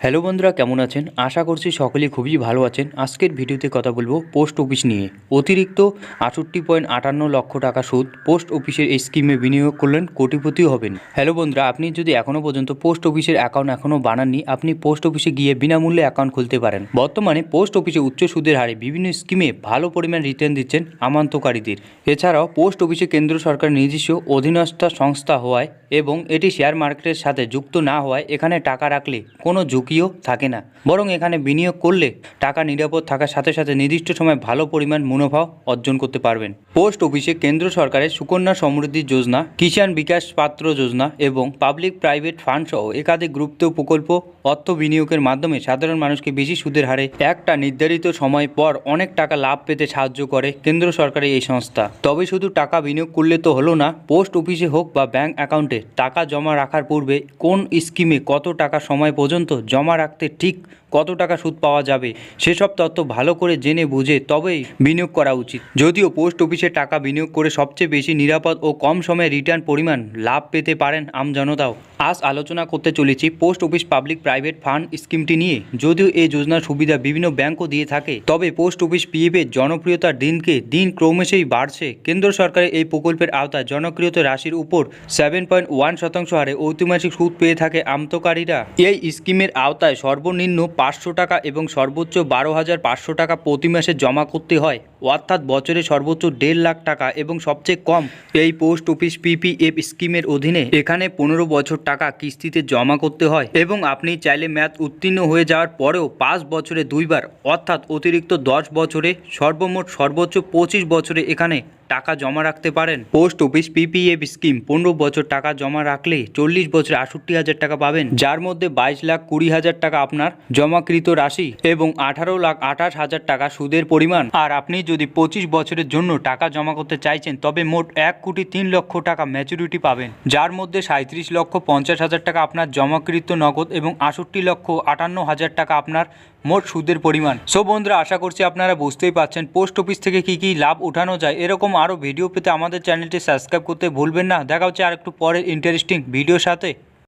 Hello বন্ধুরা, কেমন আছেন? আশা করছি সকলেই খুবই ভালো আছেন। আজকের ভিডিওতে কথা বলবো পোস্ট অফিস নিয়ে। অতিরিক্ত ৬৮.৫৮ লক্ষ টাকা সুদ পোস্ট অফিসের এই স্কিমে বিনিয়োগ করলেন কোটিপতিও হবেন। হ্যালো বন্ধুরা, আপনি যদি এখনও পর্যন্ত পোস্ট অফিসের অ্যাকাউন্ট এখনও বানাননি, আপনি পোস্ট অফিসে গিয়ে বিনামূল্যে অ্যাকাউন্ট খুলতে পারেন। বর্তমানে পোস্ট অফিসে উচ্চ সুদের হারে বিভিন্ন স্কিমে ভালো পরিমাণ রিটার্ন দিচ্ছেন আমান্তকারীদের। এছাড়াও পোস্ট অফিসে কেন্দ্র সরকার নিজস্ব অধীনস্থ সংস্থা হওয়ায় এবং এটি শেয়ার মার্কেটের সাথে যুক্ত না হওয়ায় এখানে টাকা রাখলে কোনো ঝুঁকিও থাকে না, বরং এখানে বিনিয়োগ করলে টাকা নিরাপদ থাকার সাথে সাথে নির্দিষ্ট সময় ভালো পরিমাণ মুনাফাও অর্জন করতে পারবেন। পোস্ট অফিসে কেন্দ্র সরকারের সুকন্যা সমৃদ্ধি যোজনা, কিষাণ বিকাশ পাত্র যোজনা এবং পাবলিক প্রাইভেট ফান্ড সহ একাধিক গুরুত্ব প্রকল্প অর্থ বিনিয়োগের মাধ্যমে সাধারণ মানুষকে বেশি সুদের হারে একটা নির্ধারিত সময় পর অনেক টাকা লাভ পেতে সাহায্য করে কেন্দ্র সরকারের এই সংস্থা। তবে শুধু টাকা বিনিয়োগ করলে তো হলো না, পোস্ট অফিসে হোক বা ব্যাংক অ্যাকাউন্টে টাকা জমা রাখার পূর্বে কোন স্কিমে কত টাকা সময় পর্যন্ত জমা রাখতে ঠিক কত টাকা সুদ পাওয়া যাবে সেসব তথ্য ভালো করে জেনে বুঝে তবেই বিনিয়োগ করা উচিত। যদিও পোস্ট অফিসে টাকা বিনিয়োগ করে সবচেয়ে বেশি নিরাপদ ও কম সময়ে রিটার্ন পরিমাণ লাভ পেতে পারেন আমজনতাও। আজ আলোচনা করতে চলেছি post office public private fund স্কিমটি নিয়ে। যদিও এই যোজনার সুবিধা বিভিন্ন ব্যাংকও দিয়ে থাকে, তবে পোস্ট অফিস পিএফের জনপ্রিয়তা দিনকে দিন ক্রমশেই বাড়ছে। কেন্দ্র সরকারের এই প্রকল্পের আওতায় জনপ্রিয়তা রাশির উপর 7.1% হারে ঐতিহাসিক সুদ পেয়ে থাকে আমতকারীরা। এই স্কিমের আওতায় সর্বনিম্ন 500 টাকা এবং সর্বোচ্চ 12,500 টাকা প্রতি মাসে জমা করতে হয়, অর্থাৎ বছরে সর্বোচ্চ 1.5 লাখ টাকা এবং সবচেয়ে কম এই পোস্ট অফিস পিপিএফ স্কিমের অধীনে এখানে 15 বছর টাকা কিস্তিতে জমা করতে হয় এবং আপনি চাইলে মেয়াদ উত্তীর্ণ হয়ে যাওয়ার পরেও 5 বছরে 2 বার অর্থাৎ অতিরিক্ত 10 বছরে সর্বমোট সর্বোচ্চ 25 বছরে এখানে টাকা জমা রাখতে পারেন। পোস্ট অফিস পিপিএফ স্কিম 15 বছর টাকা জমা রাখলে 40 বছরে 68,000 টাকা পাবেন, যার মধ্যে 22,20,000 টাকা আপনার জমাকৃত রাশি এবং 18,28,000 টাকা সুদের পরিমাণ। আর আপনি যদি 25 বছরের জন্য টাকা জমা করতে চাইছেন তবে মোট 1,03,00,000 টাকা ম্যাচুরিটি পাবেন, যার মধ্যে 37,50,000 টাকা আপনার জমাকৃত নগদ এবং 68,58,000 টাকা আপনার মোট সুদের পরিমাণ। সো বন্ধুরা, আশা করছি আপনারা বুঝতেই পারছেন পোস্ট অফিস থেকে কী কী লাভ উঠানো যায়। এরকম আরও ভিডিও পেতে আমাদের চ্যানেলটি সাবস্ক্রাইব করতে ভুলবেন না। দেখা হচ্ছে আর একটু পরের ইন্টারেস্টিং ভিডিওর সাথে।